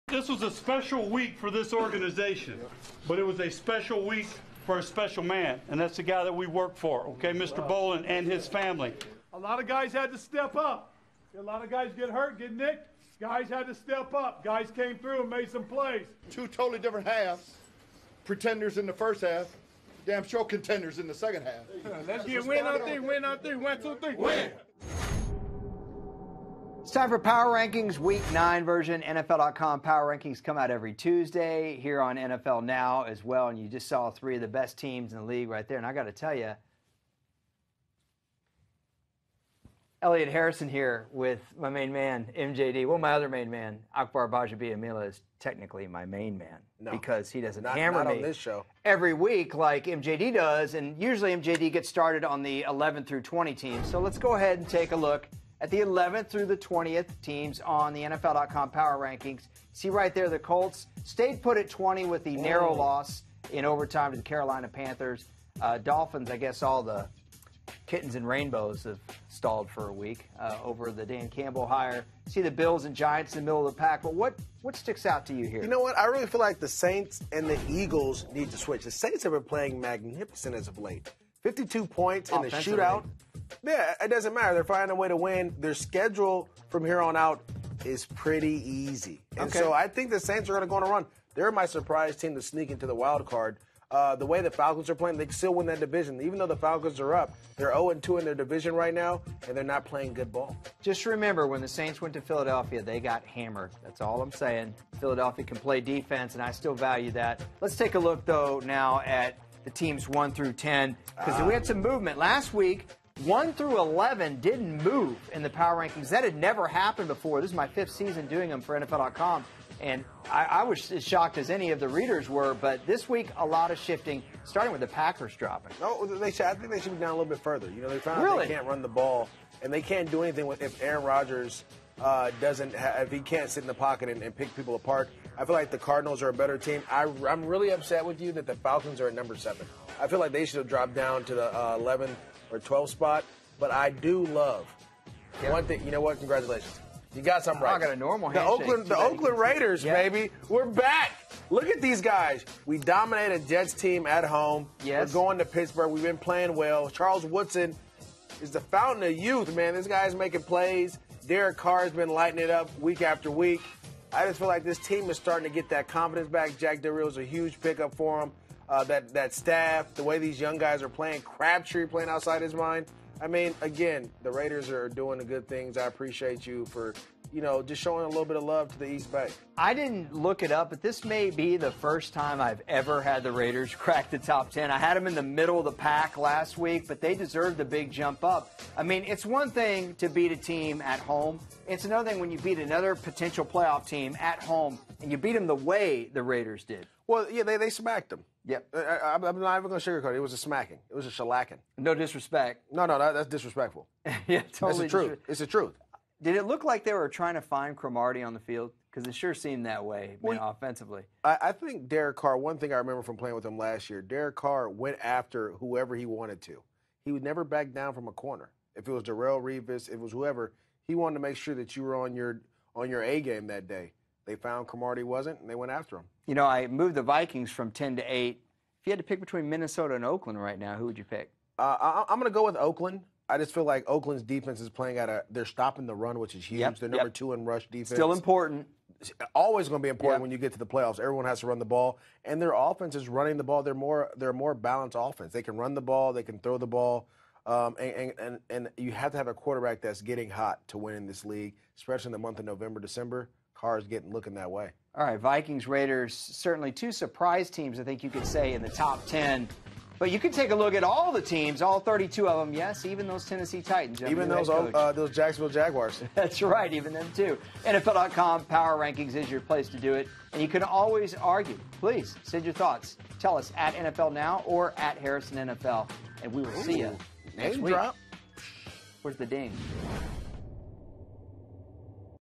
This was a special week for this organization, but it was a special week for a special man, and that's the guy that we work for, okay, Mr. Bolin and his family. A lot of guys had to step up. A lot of guys get hurt, get nicked. Guys had to step up. Guys came through and made some plays. Two totally different halves. Pretenders in the first half, damn sure contenders in the second half. Let's get win on three, win on three, 1, 2, 3, win! It's time for Power Rankings, Week 9 version. NFL.com Power Rankings come out every Tuesday here on NFL Now as well. And you just saw 3 of the best teams in the league right there. And I got to tell you, Elliot Harrison here with my main man, MJD. Well, my other main man, Akbar Bajabi-Amila, is technically my main man because he doesn't hammer me on this show every week like MJD does. And usually MJD gets started on the 11 through 20 teams. So let's go ahead and take a look at the 11th through the 20th teams on the NFL.com Power Rankings. See right there, the Colts stayed put at 20 with the narrow loss in overtime to the Carolina Panthers. Dolphins, I guess all the kittens and rainbows have stalled for a week over the Dan Campbell hire. See the Bills and Giants in the middle of the pack. But what sticks out to you here? You know what? I really feel like the Saints and the Eagles need to switch. The Saints have been playing magnificent as of late. 52 points in the shootout. Yeah, it doesn't matter. They're finding a way to win. Their schedule from here on out is pretty easy. And so I think the Saints are going to go on a run. They're my surprise team to sneak into the wild card. The way the Falcons are playing, they can still win that division. Even though the Falcons are up, they're 0-2 in their division right now, and they're not playing good ball. Just remember, when the Saints went to Philadelphia, they got hammered. That's all I'm saying. Philadelphia can play defense, and I still value that. Let's take a look, though, now at the teams 1 through 10, because we had some movement. Last week, 1 through 11 didn't move in the power rankings. That had never happened before. This is my 5th season doing them for NFL.com. And I was as shocked as any of the readers were. But this week, a lot of shifting, starting with the Packers dropping. No, I think they should be down a little bit further. You know, they found out they can't run the ball, and they can't do anything if Aaron Rodgers if he can't sit in the pocket and pick people apart. I feel like the Cardinals are a better team. I'm really upset with you that the Falcons are at number 7. I feel like they should have dropped down to the 11 or 12 spot. But I do love one thing. You know what? Congratulations. You got something right. I got a normal handshake. The Oakland Raiders, baby. We're back. Look at these guys. We dominated a Jets team at home. Yes. We're going to Pittsburgh. We've been playing well. Charles Woodson is the fountain of youth, man. This guy's making plays. Derek Carr's been lighting it up week after week. I just feel like this team is starting to get that confidence back. Jack Del Rio's a huge pickup for him. That staff, the way these young guys are playing, Crabtree playing outside his mind. I mean, again, the Raiders are doing the good things. I appreciate you for, just showing a little bit of love to the East Bay. I didn't look it up, but this may be the first time I've ever had the Raiders crack the top 10. I had them in the middle of the pack last week, but they deserved the big jump up. I mean, it's one thing to beat a team at home. It's another thing when you beat another potential playoff team at home, and you beat them the way the Raiders did. Well, yeah, they smacked them. Yep. I'm not even going to sugarcoat it. It was a smacking. It was a shellacking. No disrespect. No, that's disrespectful. Yeah, totally. That's the truth. It's the truth. Did it look like they were trying to find Cromartie on the field? Because it sure seemed that way, offensively. I think Derek Carr, one thing I remember from playing with him last year, Derek Carr went after whoever he wanted to. He would never back down from a corner. If it was Darrelle Revis, if it was whoever, he wanted to make sure that you were on your A game that day. They found Cromartie wasn't, and they went after him. You know, I moved the Vikings from 10 to 8. If you had to pick between Minnesota and Oakland right now, who would you pick? I'm going to go with Oakland. I just feel like Oakland's defense is playing they're stopping the run, which is huge. They're number 2 in rush defense. Still important. It's always going to be important when you get to the playoffs. Everyone has to run the ball, and their offense is running the ball. They're a more balanced offense. They can run the ball. They can throw the ball. And you have to have a quarterback that's getting hot to win in this league, especially in the month of November, December. Carr's looking that way. All right, Vikings, Raiders, certainly 2 surprise teams, I think you could say, in the top 10. But you could take a look at all the teams, all 32 of them. Yes, even those Tennessee Titans. Even those Jacksonville Jaguars. That's right, even them too. NFL.com Power Rankings is your place to do it. And you can always argue. Please send your thoughts. Tell us at NFL Now or at Harrison NFL. And we will see you next week. Drop. Where's the ding?